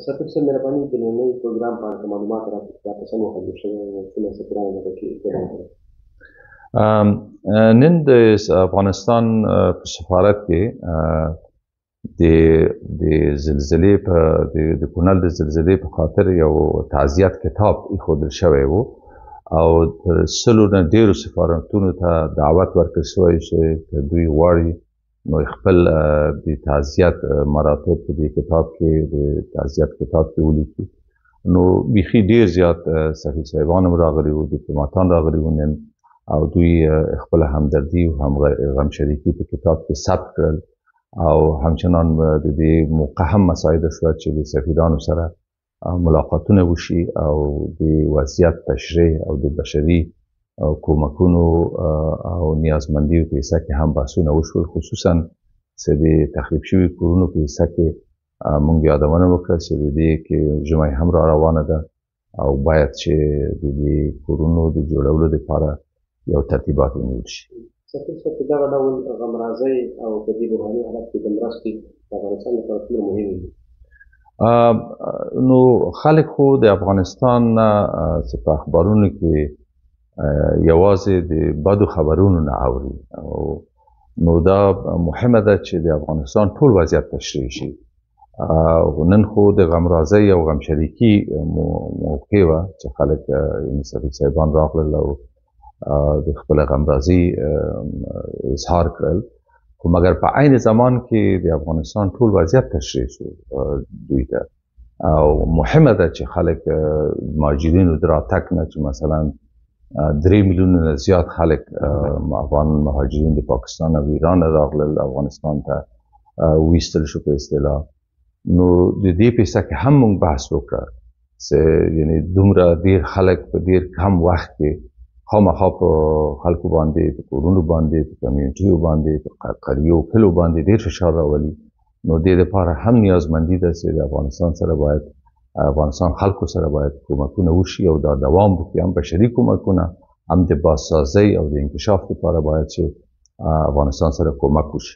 سفیر صاحب مهرباني د نننۍ پروګرام په اړه معلومات راکړئ چې دا په څه موخه جوړ شوی او څومره سفیران دغه کې ګډون کړی. نن د افغانستان په سفارت کې د زلزلې په د کونړ د زلزلې په خاطر یو تعزیت کتاب ایښودل شوی و او تر سلو نه ډېرو سفارتونو ته دعوت ورکړل شوی چې که دوی غواړي نو خپل د تعزیت مراتب په دې کتاب کې د تعزیت کتاب کې ولیکي. نو بیخي ډېر زیات سفیر صاحبان هم راغلي وو، ډیپلوماتان راغلي وو نن، او دوی خپل همدردي او غم شریکي په کتاب کې ثبت کړل او همچنان د دې موقع هم مساعده شوه چې د سفیرانو سره ملاقاتونه وشي او د وضعیت تشریح او د بشري کومکونو او نیازمندیو په حصه کې هم بحثونه وشول، خصوصا چې د تخریب شوي کورونو په حصه کې موږ یادونه وکړه چې د دې کې ژمی هم را روانه ده او باید چې د دې کورونو د جوړولو لپاره یو ترتیبات ونیول شي. سفیر صاحب په دغه ډول غمرازۍ او په دې بحراني حالت کې د مرستې د افغانستان لپاره څومره مهمې دي؟ نو خلک خو د افغانستان نه چې په اخبارونو کې یوازې د بدو خبرونو نه اوري، نو دا مهمه ده چې د افغانستان ټول وضعیت تشریح شي. نن خو د غمرازۍ او غمشریکي موقع وه چې خلک سفیر صاحبان راغلل او د خپل غمرازي اظهار کړل، خو مګر په عین زمان کې د افغانستان ټول وضعیت تشریح شو دوی ته، او مهمه ده چې خلک مهاجرینو د راتګ نه چې مثلا 3 میلیونه نه زیات خلک افغان مهاجرین د پاکستان او ایران راغلل افغانستان ته ویستل شو په اصطلاح. نو د دې په حصه کې هم موږ بحث وکړه چې یعنې دومره ډېر خلک په ډېر کم وخت کې خامخا په خلکو باندې، په کورونو باندې، په کمیونټیو باندې، په قریو کلو باندې ډېر فشار راولي. نو دې لپاره هم نیازمندي ده چې د افغانستان خلکو سره باید کومکونه وشي او دا دوام وکړي، هم بشري کومکونه، هم د بازسازۍ او د انکشاف لپاره باید چې افغانستان سره کومک وشي.